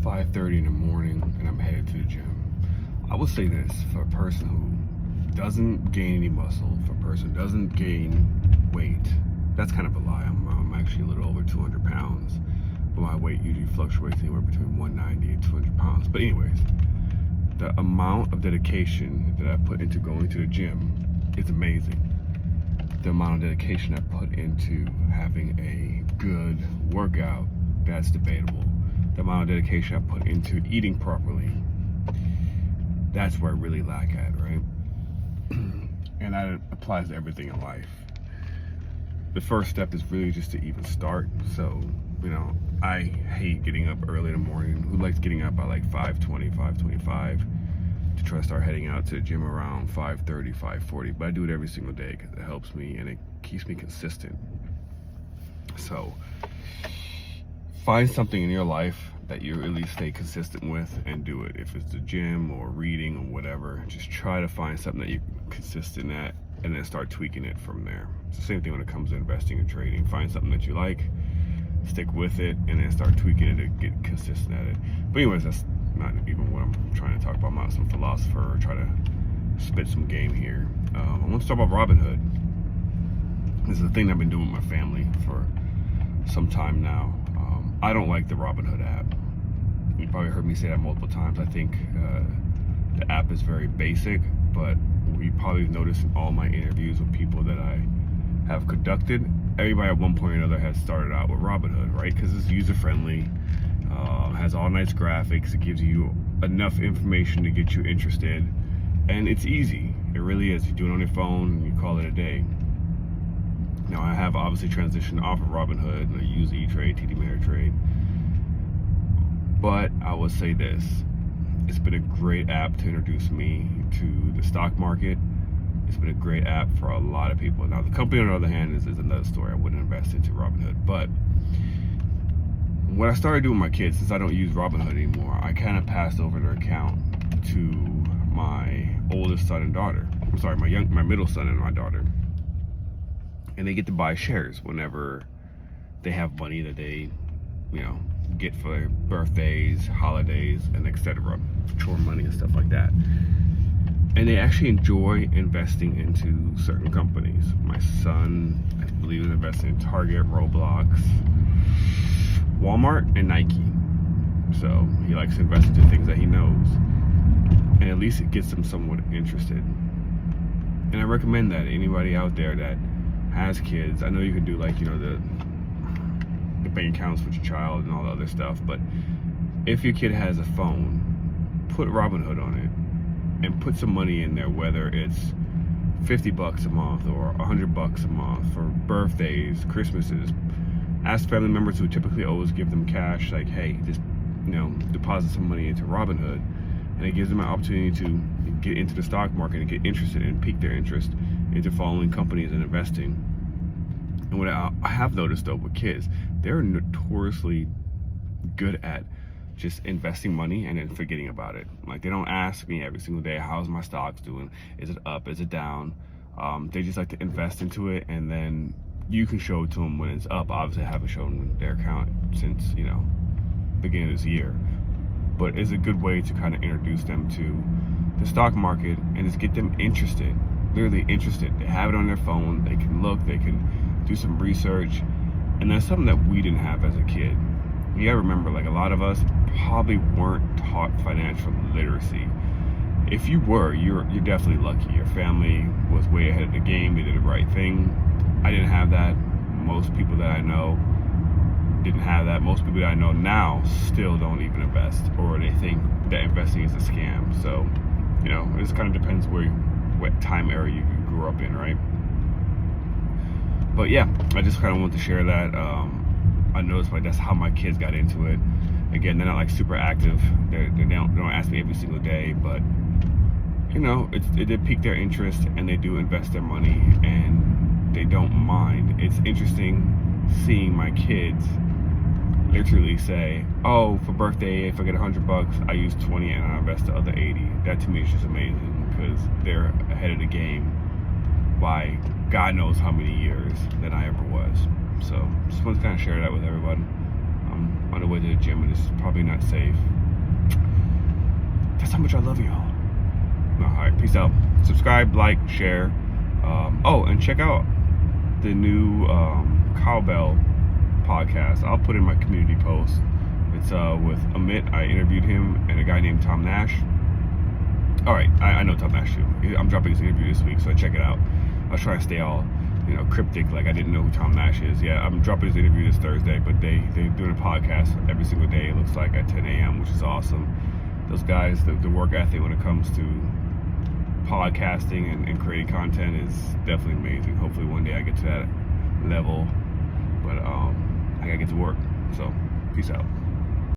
5:30 in the morning and I'm headed to the gym. I will say this, for a person who doesn't gain any muscle, for a person who doesn't gain weight, that's kind of a lie. I'm actually a little over 200 pounds, but my weight usually fluctuates anywhere between 190 and 200 pounds. But anyways, the amount of dedication that I put into going to the gym is amazing. The amount of dedication I put into having a good workout, that's debatable. The amount of dedication I put into eating properly, that's where I really lack at, right? And that applies to everything in life. The first step is really just to even start. So, I hate getting up early in the morning. Who likes getting up at like 5:20, 5:25 to try to start heading out to the gym around 5:30, 5:40? But I do it every single day because it helps me and it keeps me consistent. So, find something in your life that you at least stay consistent with and do it. If it's the gym or reading or whatever, just try to find something that you're consistent at and then start tweaking it from there. It's the same thing when it comes to investing and trading. Find something that you like, stick with it, and then start tweaking it to get consistent at it. But anyways, that's not even what I'm trying to talk about. I'm not some philosopher or try to spit some game here. I want to talk about Robinhood. This is a thing I've been doing with my family for some time now. I don't like the Robinhood app. You probably heard me say that multiple times. I think the app is very basic, but you probably noticed in all my interviews with people that I have conducted, everybody at one point or another has started out with Robinhood, right? Because it's user-friendly, has all nice graphics, it gives you enough information to get you interested, and it's easy. It really is. You do it on your phone, and you call it a day. Now, I have obviously transitioned off of Robinhood, and I use E-Trade, TD Ameritrade. But I will say this, it's been a great app to introduce me to the stock market. It's been a great app for a lot of people. Now, the company, on the other hand, is another story. I wouldn't invest into Robinhood. But what I started doing with my kids, since I don't use Robinhood anymore, I kind of passed over their account to my oldest son and daughter. I'm sorry, my middle son and my daughter. And they get to buy shares whenever they have money that they, get for their birthdays, holidays, and etc. Chore money and stuff like that. And they actually enjoy investing into certain companies. My son, I believe, is investing in Target, Roblox, Walmart, and Nike. So he likes to invest into things that he knows. And at least it gets them somewhat interested. And I recommend that anybody out there that has kids, I know you can do like, the bank accounts with your child and all the other stuff, but if your kid has a phone, put Robinhood on it and put some money in there, whether it's $50 a month or $100 a month for birthdays, Christmases. Ask family members who typically always give them cash, like, hey, just deposit some money into Robinhood, and it gives them an opportunity to get into the stock market and get interested and pique their interest into following companies and investing. And what I have noticed though with kids, they're notoriously good at just investing money and then forgetting about it. Like, they don't ask me every single day, how's my stocks doing? Is it up? Is it down? They just like to invest into it, and then you can show it to them when it's up. Obviously, I haven't shown their account since, beginning of this year. But it's a good way to kind of introduce them to the stock market and just get them interested, literally interested. They have it on their phone, they can look, they can do some research, and that's something that we didn't have as a kid. You gotta remember, like, a lot of us probably weren't taught financial literacy. If you were, you're definitely lucky. Your family was way ahead of the game, they did the right thing. I didn't have that. Most people that I know didn't have that. Most people that I know now still don't even invest, or they think that investing is a scam. So, it just kind of depends what time era you grew up in, right? But yeah, I just kind of want to share that. I noticed that's how my kids got into it. Again, they're not like super active. They don't ask me every single day, but it did pique their interest, and they do invest their money, and they don't mind. It's interesting seeing my kids literally say, oh, for birthday, if I get $100, I use 20 and I invest the other 80. That to me is just amazing, because they're ahead of the game by God knows how many years than I ever was. So just want to kind of share that with everybody. on the way to the gym, and it's probably not safe. That's how much I love y'all. Alright, peace out. Subscribe, like, share. And check out the new Cowbell podcast. I'll put in my community post. It's with Amit. I interviewed him, and a guy named Tom Nash. Alright, I know Tom Nash too. I'm dropping his interview this week, so check it out. I was trying to stay all, cryptic, like I didn't know who Tom Nash is. Yeah, I'm dropping his interview this Thursday, but they're doing a podcast every single day, it looks like, at 10 a.m., which is awesome. Those guys, the work ethic when it comes to podcasting and creating content is definitely amazing. Hopefully one day I get to that level, but I gotta get to work. So peace out.